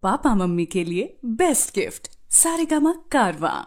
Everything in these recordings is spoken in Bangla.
पापा मम्मी के लिए बेस्ट गिफ्ट सारेगामा कारवां।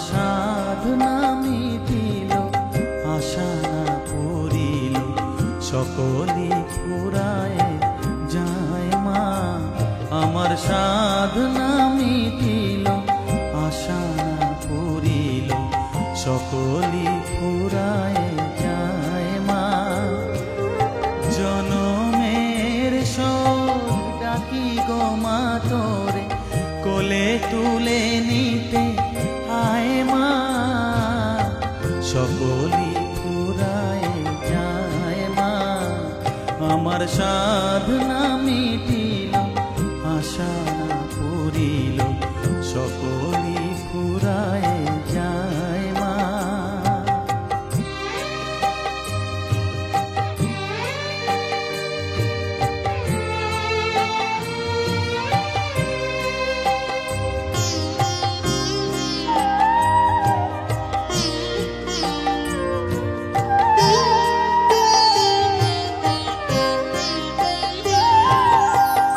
সাধনা মিটিল, আশা না পড়িল, সকলে ফুরায় যায় মা। আমার সাধনা মিটিল, আশা না পড়িল, সকলে ফুরায় যায় মা। জনমের শোক ডাকি গো মা তোরে, কোলে তুলে নিতে আয় মা। সকলি ফুরায় যায় মা। আমার সাধনা মিটিল, আশা না পড়িল, সকলি ফুরায় যায় মা।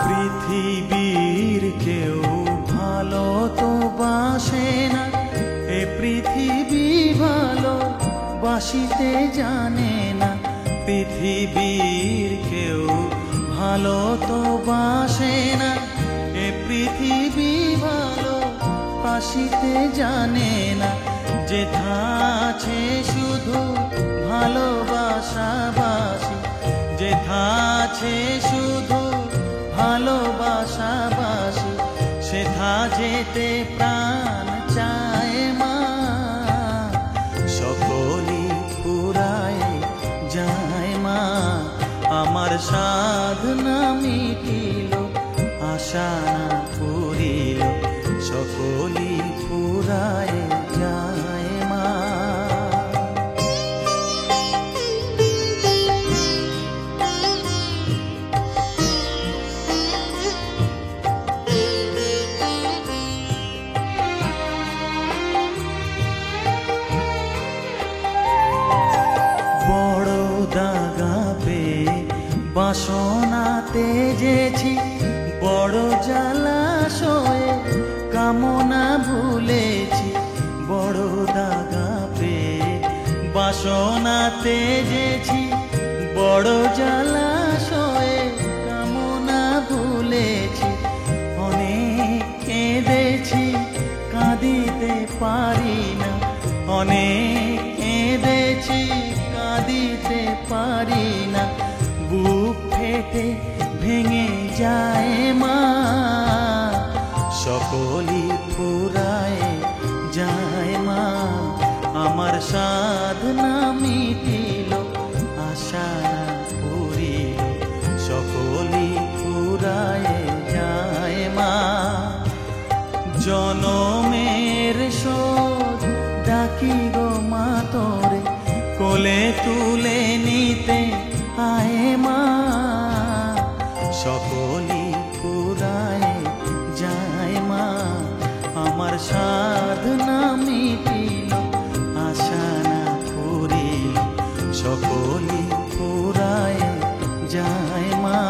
পৃথিবীর কেউ ভালো তো বাসে না, এ পৃথিবী ভালো বাসিতে জানে না। পৃথিবীর কেউ ভালো তো বাসে না, এ পৃথিবী ভালো বাসিতে জানে না। যেথা আছে শুধু ভালোবাসাবাসি, যেথা আছে শুধু ভালোবাসাবাসি, সেথা যেতে প্রাণ চায় মা। সকলি ফুরায় যায় মা। আমার সাধনা মিটিল, আশা না পড়িল, সকলি ফুরায় যায় মা। বড় দাগা পেয়ে বাসনা তেজেছি, বড় জলাশয়ে কামনা ভুলেছি। বড় দাগা পেয়ে বাসনা তেজেছি, বড় জলাশয়ে কামনা ভুলেছি। অনেক কেঁদেছি, কাঁদিতে পারি না, অনেক কেঁদেছি, কাঁদিতে পারি না। বুক ফেটে ভেঙে যায় মা। সকলি ফুরায় যায় মা। আমার সাধনা মিটিল, আশা না পড়িল, সকলি ফুরায় যায় মা। জনমের শোধ ডাকি গো মা তোরে, কোলে তুলে নিতে আয় মা। সকলি ফুরায় যায় মা। আমার সাধনা মিটিল, আশা না পড়িল, সকলি ফুরায় যায় মা।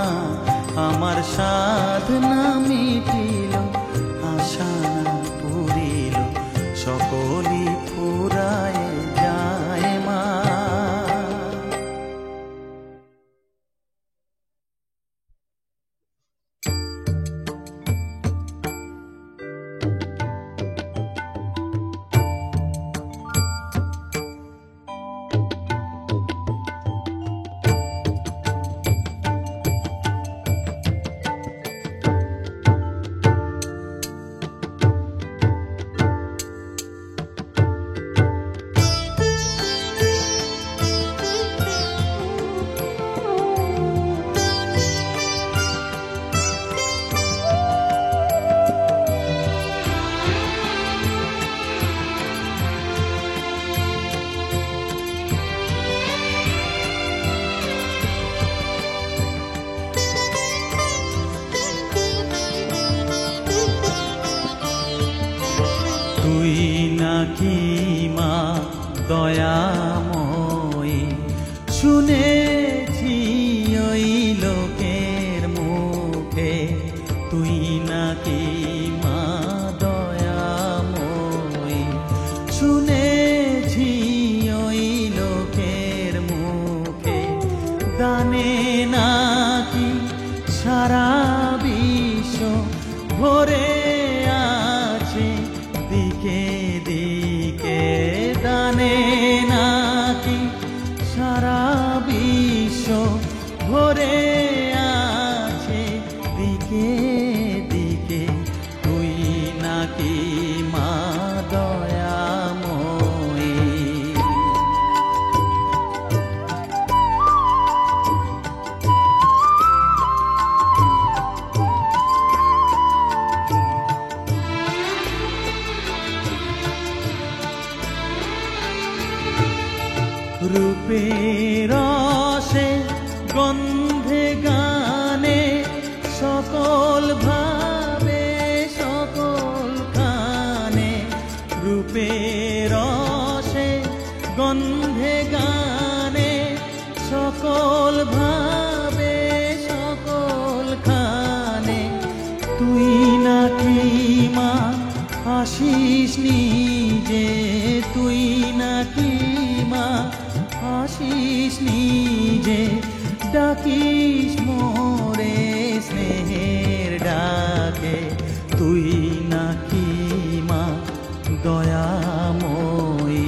আমার সাধনা মিটিল, আশা না পড়িল, সকলি ফুরায় যায় মা। নাকি মা দয়াময়ী, শুনেছি ওই লোকের মুখে তুই নাকি মা দয়াময়ী, শুনেছি ওই লোকের মুখে দানে নাকি সারা বিশ্ব ভরে আছে দিকে দিকে, দানে নাকি সারা বিশ্ব ভরে আছে দিকে দিকে, তুই নাকি মা দয়াময়ী। রূপের রসে গন্ধে গানে সকল ভাবে সকল খানে, রূপের রসে গন্ধে গানে সকল ভাবে সকল খানে, তুই নাকি মা আসিস নিজে, তুই নাকি মা আসিস নিজে, ডাকিস মোরে স্নেহের ডাকে, তুই নাকি মা দয়াময়ী,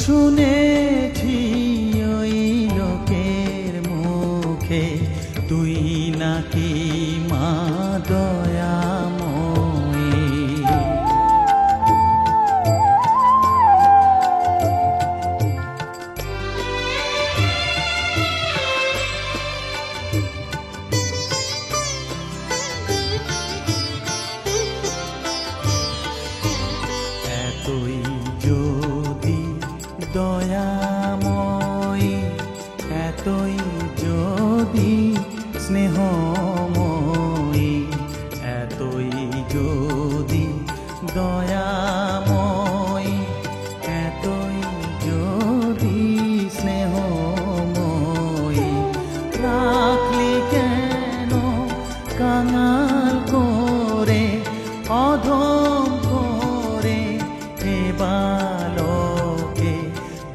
শুনেছি ওই লোকের মুখে তুই নাকি মা দয়াময়ী। এতই যদি দয়াময়ী, এতই যদি স্নেহময়ী, এতই যদি দয়াময়ী, এতই যদি স্নেহময়ী, রাখলি কেন কাঙাল করে অধম করে হে বালকে,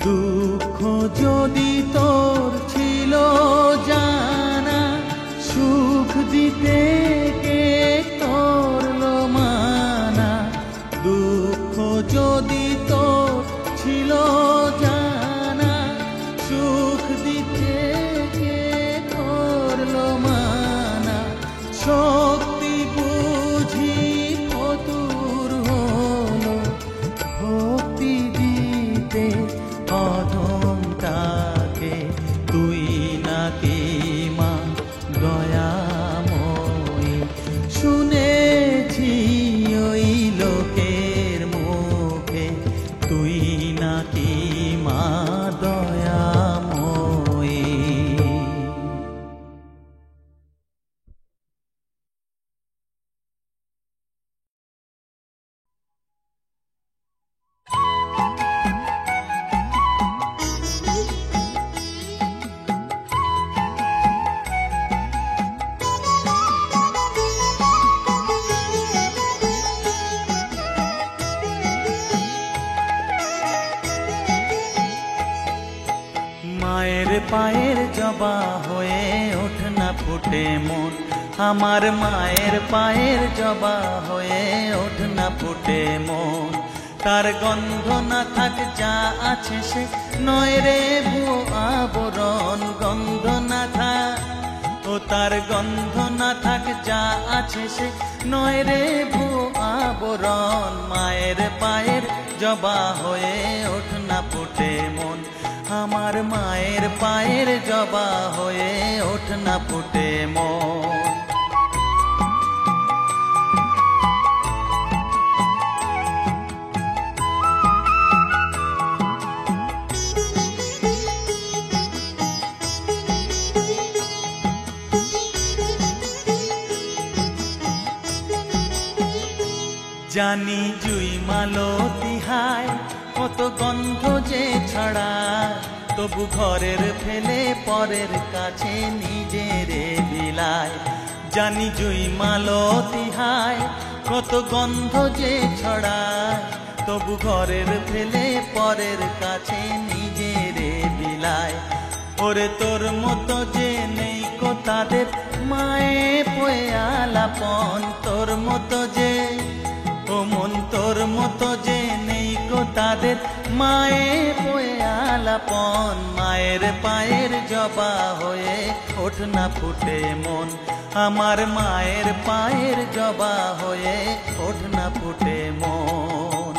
দুঃখ যদি তোর ছিল জানা, সুখ দিতে কে করলো মানা, দুঃখ যদি তোর ছিল জানা, সুখ দিতে কে করলো মানা, শক্তি বুঝি ফতুর হলো ভক্তি দিতে অধমটাকে, তুই নাকি মা দয়াময়ী, শুনেছি ওই লোকের মুখে তুই নাকি মা দয়াময়ী। মায়ের পায়ের জবা হয়ে ওঠ না ফুটে মন, আমার মায়ের পায়ের জবা হয়ে ওঠ না ফুটে মন, তার গন্ধ না থাক যা আছে সে নয় রে ভুয়ো আবরণ, গন্ধ না থাক ও তার গন্ধ না থাক যা আছে সে নয় রে ভুয়ো আবরণ, মায়ের পায়ের জবা হয়ে ওঠ না ফুটে মন, আমার মায়ের পায়ের জবা হয়ে ওঠ না ফুটে মন। জানি জুই মালতী হায় কত গন্ধ যে ছড়ায়, তবু ঘরের ফেলে পরের কাছে নিজেরে বিলায়। জানি জুই মালতী হায় কত গন্ধ যে ছড়ায়, তবু ঘরের ফেলে পরের কাছে নিজেরে বিলায়। ওরে তোর মতো যে নেই কো তাদের মায়ে পয়ে আলাপন, তোর মতো যে ও মন তোর মতো যে নেই কো তাদের মায়ে পয়ে আলাপন। মায়ের পায়ের জবা হয়ে ওঠ না ফুটে মন, আমার মায়ের পায়ের জবা হয়ে ওঠ না ফুটে মন।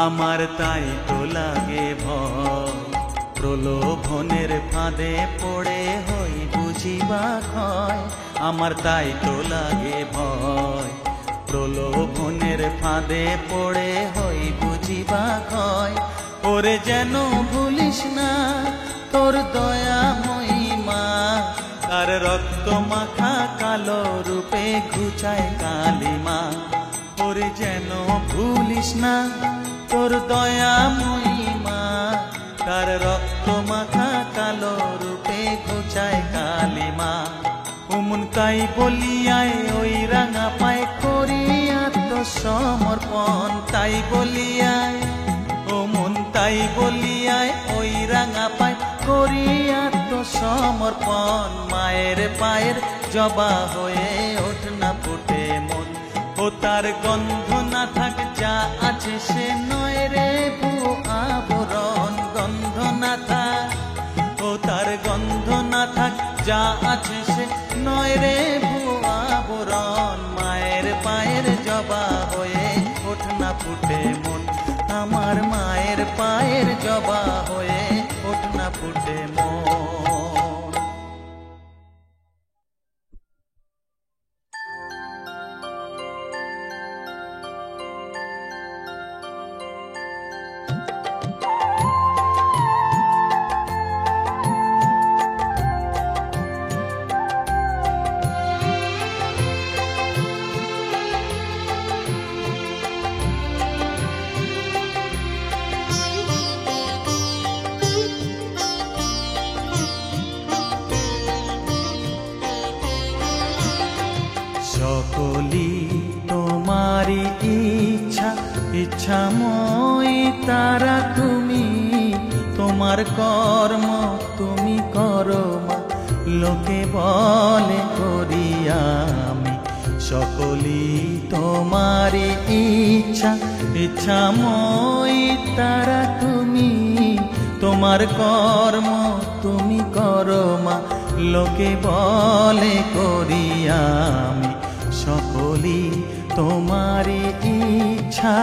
আমার তাই তো লাগে ভয়, প্রলোভনের ফাঁদে পড়ে হই বুঝিবা ক্ষয়। আমার তাই তো লাগে ভয়, প্রলোভনের ফাঁদে পড়ে হই বুঝিবা ক্ষয়। ওরে যেন ভুলিস না তোর দয়াময়ী মা, তার রক্ত মাখা কালো রূপে ঘুচায় কালিমা। ওরে যেন ভুলিস না তোর দয়াময়ী মা, তার রক্ত মাখা কালো রূপে ঘুচায় কালিমা। উমন তাই বলিয়ায় ওই রাঙা পায় করি আত্মসমর্পণ, তাই বলিয়ায় ও মন তাই বলিয়ায় ওই রাঙা পায় করি আত্মসমর্পণ। মায়ের পায়ের জবা হয়ে ওঠ না ফুটে মন, ও তার গন্ধ না থাক যা আছে সে নয় রে ভুয়ো আবরণ। গন্ধ না থাক ও তার গন্ধ না থাক যা আছে সে নয় রে ভুয়ো আবরণ। মায়ের পায়ের জবা হয়ে ওঠ না ফুটে মন, আমার মায়ের পায়ের জবা হয়ে ওঠ না ফুটে মন। সকলি তোমারি ইচ্ছা, ইচ্ছাময়ী তারা তুমি, তোমার কর্ম তুমি করো মা, লোকে বলে করি আমি। সকলি তোমারি ইচ্ছা, ইচ্ছাময়ী তারা তুমি, তোমার কর্ম তুমি করো মা, লোকে বলে করি আমি। সকলি তোমারি ইচ্ছা।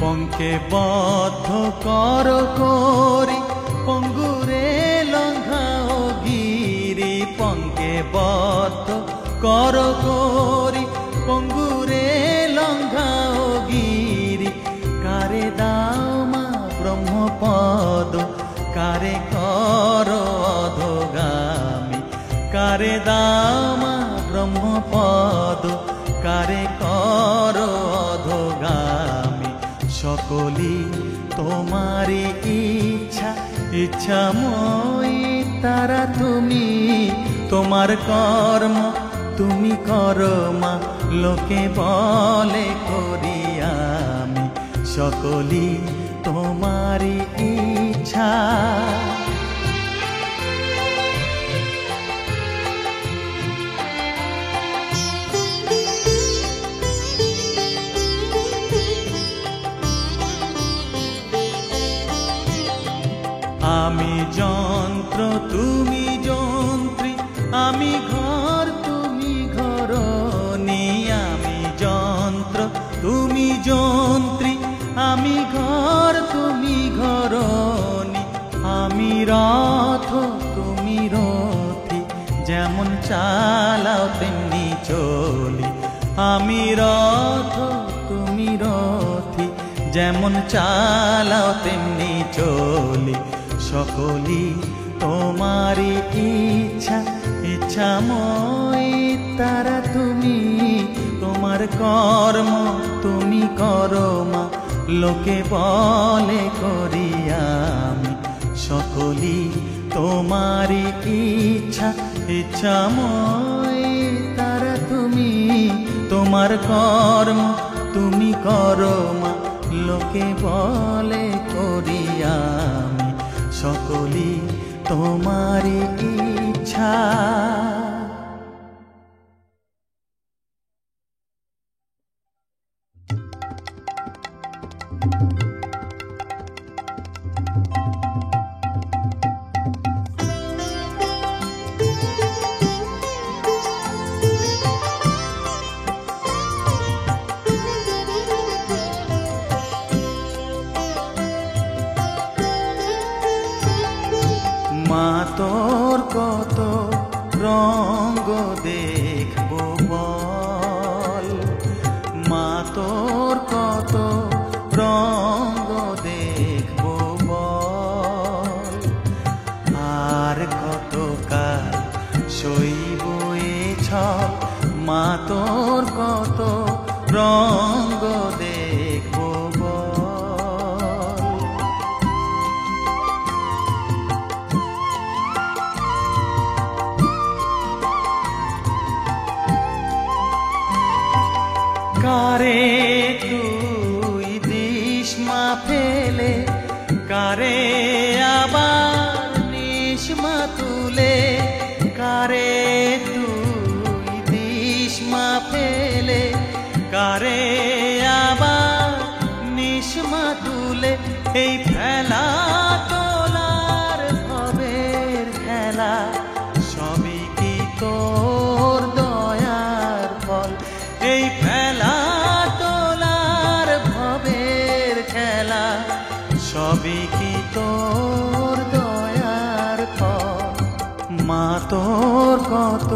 পঙ্কে বদ্ধ কর করি পঙ্গুরে লঙ্ঘাও গিরি, পঙ্কে বদ্ধ কর করি পঙ্গুরে লঙ্ঘাও গিরি। কারে দাও মা ব্রহ্মপদ, কারে কর অধোগামী, কারে দাও মা ব্রহ্মপদ, কারে কর অধোগামী। সকলি তোমারি ইচ্ছা, ইচ্ছাময়ী তারা তুমি, তোমার কর্ম তুমি করো মা, লোকে বলে করি আমি। সকলি তোমারি ইচ্ছা। আমি যন্ত্র তুমি যন্ত্রী, আমি ঘর তুমি ঘরণী, আমি ঘর তুমি ঘরণী, আমি রথ তুমি রথী, যেমন চালাও তেমনি চলি। আমি রথ তুমি রথী, যেমন চালাও তেমনি চলি। সকলই তোমারই ইচ্ছা, ইচ্ছাময় তারা তুমি। তোমার কর্ম তুমি করো মা, লোকে বলে করি আমি। সকলই তোমারই ইচ্ছা, ইচ্ছাময় তারা তুমি। তোমার কর্ম তুমি করো মা, লোকে বলে করি আমি। সকলই তোমারই ইচ্ছা। মা তোর কত রঙ্গ দেখবো বল, মা তোর কত রঙ্গ দেখবো বল। আর কত কাল সইব এ ছল, মা তোর কত রঙ্গ দেখবো বল। কারে তুই দিস মা ফেলে, কারে আবার নিস মা তুলে। কারে তুই দিস মা ফেলে, কারে আবার নিস মা তুলে। এই ফেলা তোলার ভবের খেলা, সবই কি তোর দয়ার ফল। এই ফেলা তোলার ভবের খেলা, সবই কি তোর দয়ার ফল। মা তোর কত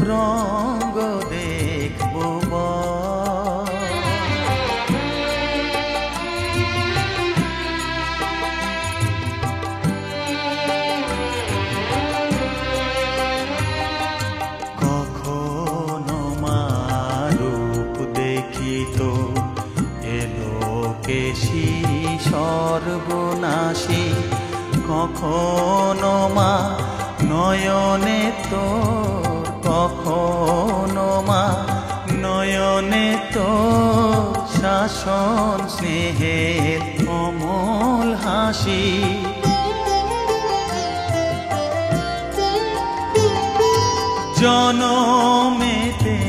রঙ্গ দেখবো বল। কখনো মা রূপ দেখিত এলোকেশী সর্বনাশী। কখনো মা নয়নে তোর, কখনো মা নয়নে তোর শাসন স্নেহের অমল হাসি। জনমেতে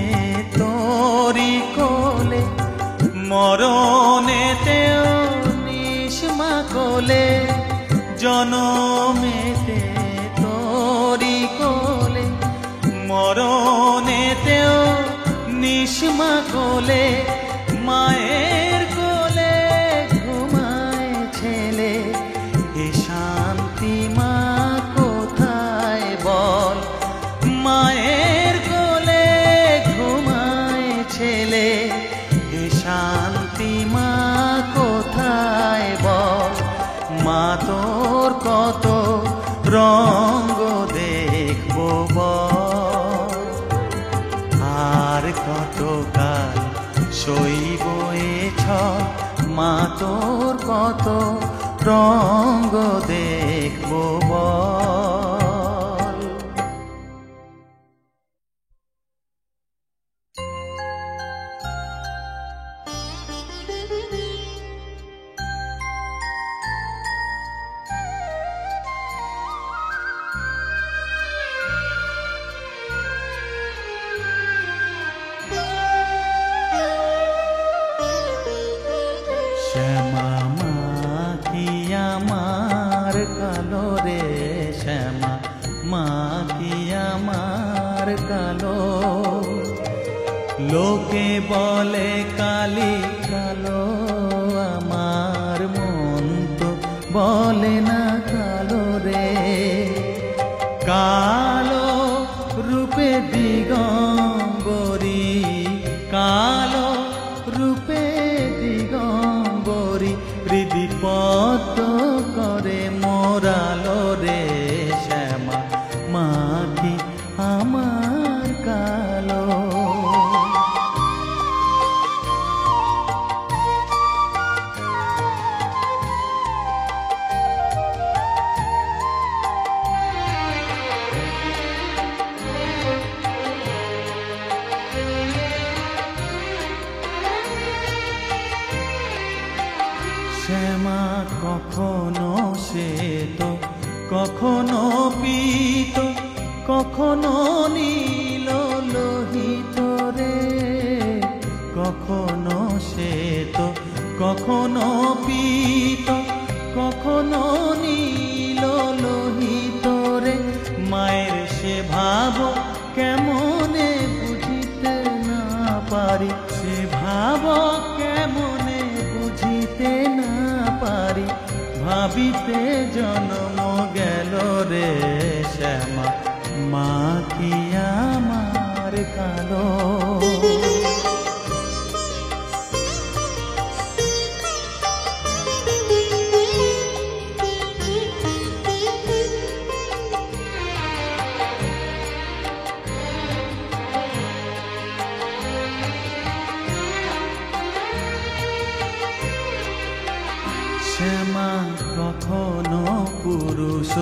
তোরি কোলে, মরণেতেও নিস মা কোলে। জনমেতে তোরি কোলে, মরণেতেও নিস মা কোলে। মায়ের কোলে ঘুমায় ছেলে, এ শান্তি মা কোথায় বল। মায়ের কোলে ঘুমায় ছেলে, এ শান্তি মা কোথায় বল। মা তোর কত রঙ্গ দেখবো বল। আর কত কাল সইব এ ছল, মা তোর কত রঙ্গ দেখবো বল। শ্যামা মা কি আমার কালো রে, শ্যামা মা কি আমার কালো। লোকে বলে কালি কালো আমার বলে না কালো রে, কালো রূপে দিগম্বরী, কালো রূপে দিগম্বরী, হৃদি পদ্ম করে মোরালো রে শ্যামা, মা কি আমার কালো। শ্যামা কখনো শ্বেত, কখনো পীত, কখনো নীল লোহিত রে, কখনো শ্বেত, কখনো পীত, কখনো নীল লোহিত রে, মায়ের সে ভাব কেমনে বুঝিতে না পারি, সে ভাব কেমনে বুঝিতে না পারি, ভাবিতে জন্ম গেল রে শ্যামা, মা কি আমার কালো। শ্যামা কখনো পুরুষ,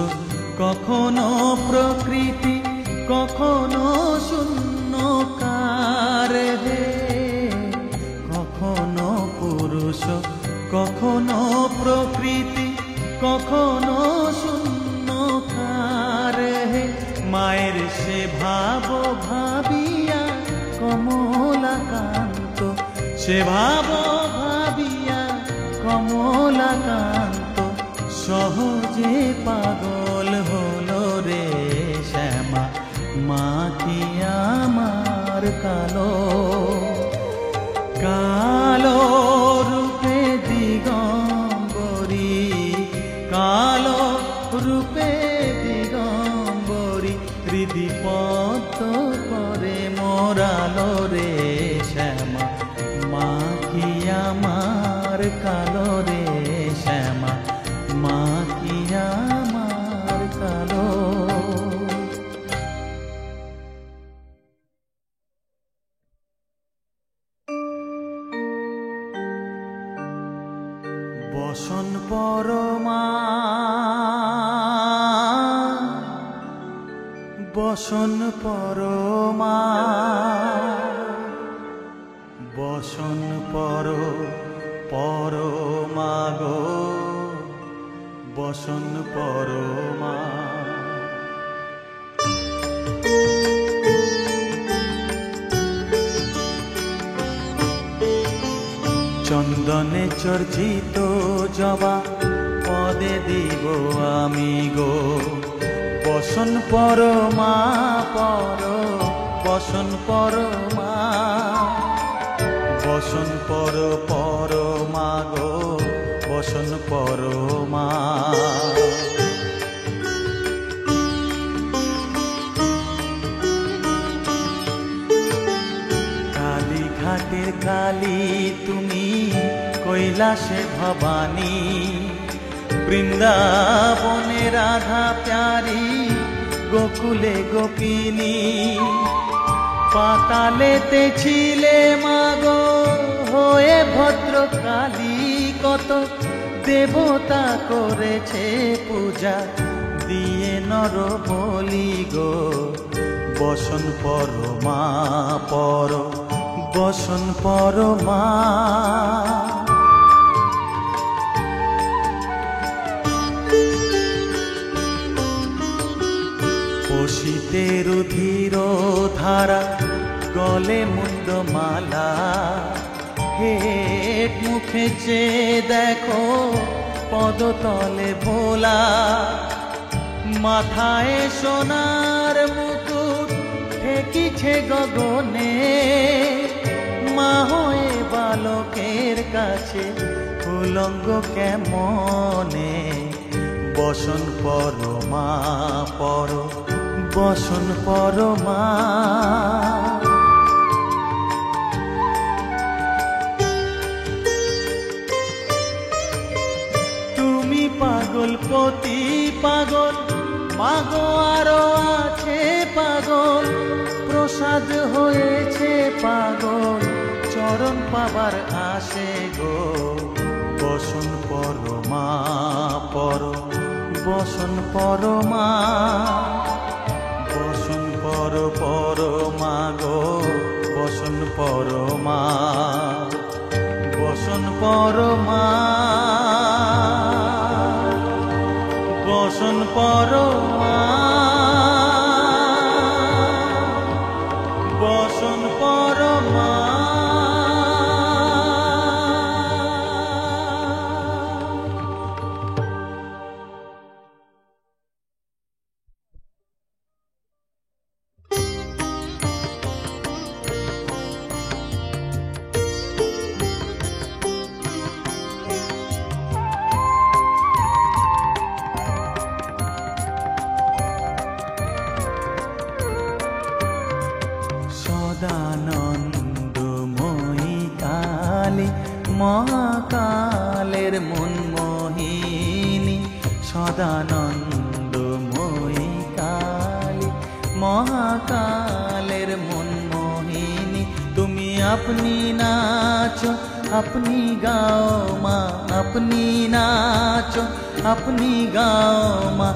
কখনো প্রকৃতি, কখনো শূন্যকার হে, কখনো পুরুষ, কখনো প্রকৃতি, কখনো শূন্যকার হে, মায়ের সে ভাব ভাবিয়া কমলাকান্ত, সে ভাব ভাবিয়া কমলাকান্ত, সহজে পাগল হলো রে শ্যামা, মা কি আমার কালো। কালো রূপে দিগম্বরী, কালো রূপে দিগম্বরী, হৃদি পদ্ম করে মোরালো রে শ্যামা, মা কি আমার কালো রে শ্যামা, মা কি আমার কালো। বসন পরমা, বসন পরমা, বসন পরমা গো, বসন পরমা। চন্দনে চর্চিত জবা পদে দিব আমি গো, বসন পরমা বসন পরমা, বসন পরমা গো, বসন পরমা। কালীঘাটের কালী তুমি, কৈলাসে ভবানী, বৃন্দাবনে রাধা প্যারি, গোকুলে গোপিনী, পাতালেতে ছিলে মাগো হয়ে ভদ্রকালী, কত দেবতা করেছে পূজা দিয়ে নর বলি গো, বসন পরমা বসন পরমা। পশিতে রুধির ধারা, গলে মুন্ড মালা, হেট মুখে চেয়ে দেখো পদতলে ভোলা, মাথায় সোনার মুকুট ঠেকিছে গগনে, মা হয়ে বালকের কাছে উলঙ্গ কেমনে, বসন পরমা পর বসন পরমা। তুমি পাগল পতি পাগল, মাগো আরো আছে পাগল, প্রসাদ হয়েছে পাগল, চরণ পাবার আসে গো। বসন পরমা পর বসন পরমা, বসন পর পরমা গো, বসন পরমা, বসন পরমা, বসন পরমা, বসন পরমা। সদানন্দময়ী কালী মহাকালের মন মোহিনী, সদানন্দময়ী কালী মহাকালের মন মোহিনী। তুমি আপনি নাচো আপনি গাও মা, আপনি নাচো আপনি গাও মা,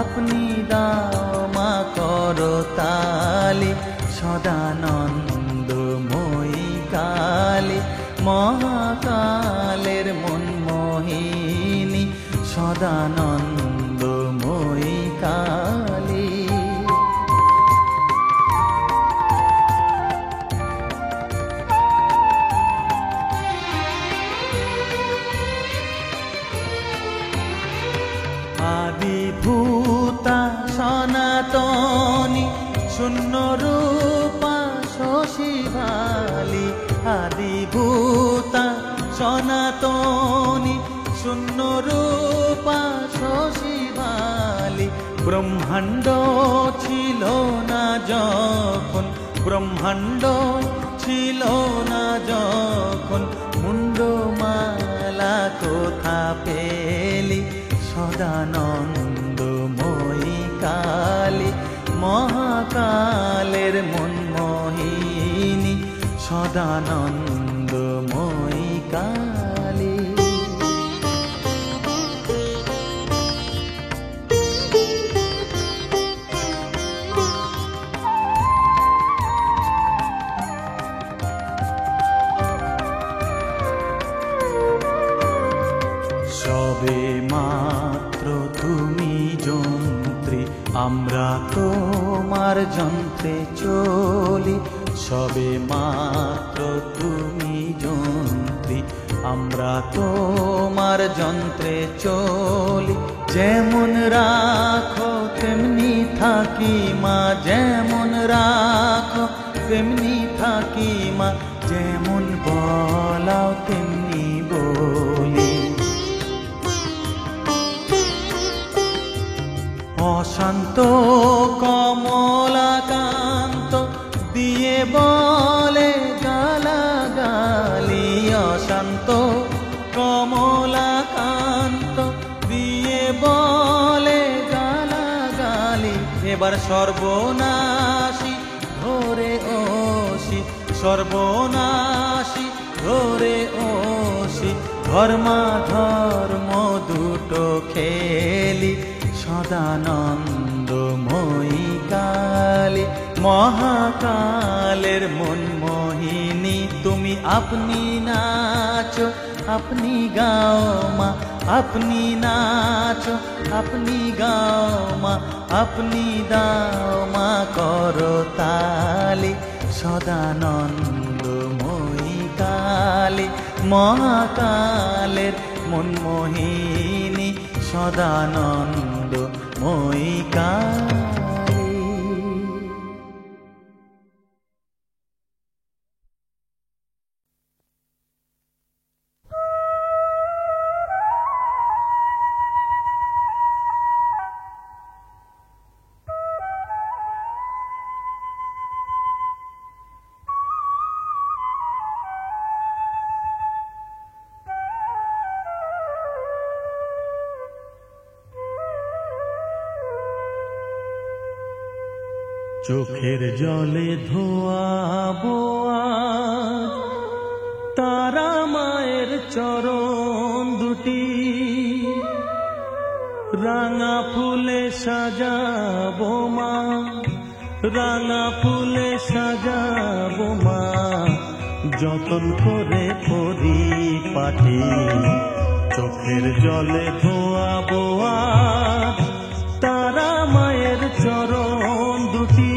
আপনি দাও মা করতালি। সদানন্দময়ী কালী মহাকালের মন মোহিনী, সদানন্দময়ী কালী। আদিভূতা সনাতনী শূন্য রূপা শশীভালি, আদিভূতা সনাতনী শূন্য রূপা শশীভালি। ব্রহ্মাণ্ড ছিল না যখন, ব্রহ্মাণ্ড ছিল না যখন, মুন্ডমালা কোথা পেলি। সদানন্দময়ী কালী মহাকালের মন মোহিনী, সদানন্দময়ী কালী। সবে মাত্র তুমি যন্ত্রী, আমরা তোমার যন্ত্রে চলি। সবে মাত্র তুমি যন্ত্রী, আমরা তোমার যন্ত্রে চলি। যেমন রাখো তেমনি থাকি মা, যেমন রাখো তেমনি থাকি মা, যেমন বলাও তেমনি বলি। অশান্ত কমলাকান্ত দিয়ে বলে গালাগালি, অশান্ত কমলাকান্ত দিয়ে বলে গালাগালি। এবার সর্বনাশী ধরে ওসি, সর্বনাশী ধরে ওসি, ধর্মাধর্ম দুটো খেলি। সদানন্দময়ী কালী মহাকালের মন মোহিনী, তুমি আপনি নাচো আপনি গাও মা, আপনি নাচো আপনি গাও মা, আপনি দাও মা করতালি। সদানন্দময়ী কালী মহাকালের মন মোহিনী, সদানন্দময়ী কালী। চোখের জলে ধোয়াবো আজ তারা মায়ের চরণ দুটি, রাঙা ফুলে সাজাবো মা, রাঙা ফুলে সাজাবো মা, যতন করে পরিপাটি। চোখের জলে ধোয়াবো আজ তারা মায়ের চরণ দুটি।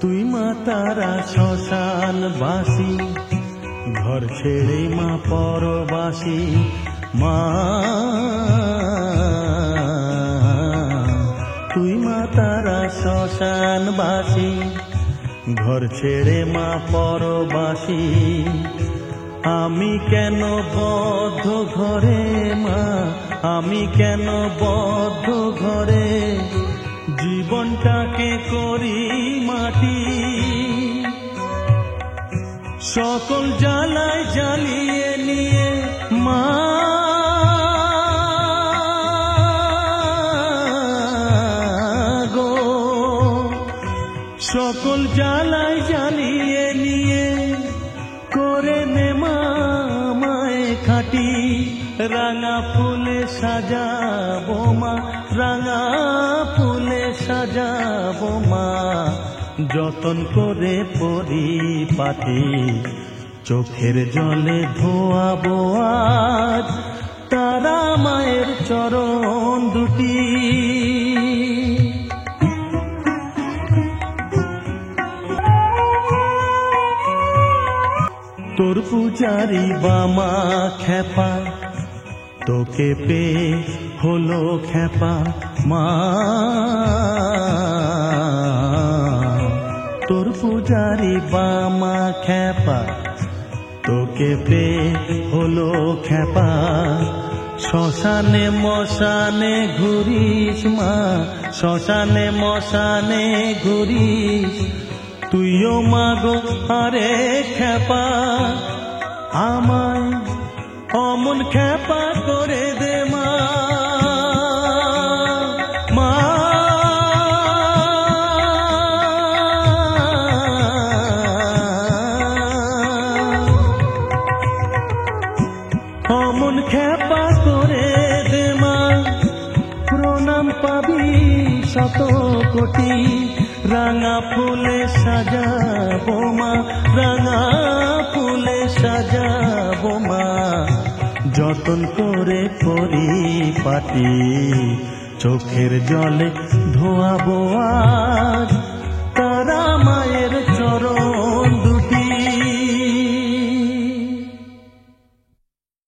তুই মা তারা শ্মশানবাসী, ঘর ছেড়ে মা পরবাসী। মা তুই মা তারা শ্মশানবাসী, ঘর ছেড়ে মা পরবাসী। আমি কেন বদ্ধ ঘরে মা, আমি কেন বদ্ধ ঘরে, জীবনটাকে করি মাটি। সকল জ্বালায় জ্বালিয়ে নিয়ে মা গো, সকল জ্বালায় জ্বালিয়ে নিয়ে করে নে মা মায়ে খাটি। রাঙা ফুলে সাজাবো মা, রাঙা ফুলে সাজাবো মা, যতন করে পরিপাটি। চোখের জলে ধোয়াবো আজ তারা মায়ের চরণ দুটি। তোর পূজারি বামা খেপা, তোকে পে হলো খেপা মা। তোর পূজারি বামা খেপা, তোকে পে হলো খেপা। শ্মশানে মশানে ঘুরিস মা, শ্মশানে মশানে ঘুরিস। তুইও মাগো আরে খেপা, আমায় অমন খেপা করে দে মা। মা অমন খেপা করে দে মা, প্রণাম পাবি শত কোটি। রাঙা ফুলে সাজাবো মা, রাঙা ফুলে সাজাবো মা, যতন করে পরিপাটি। চোখের জলে ধোয়াবো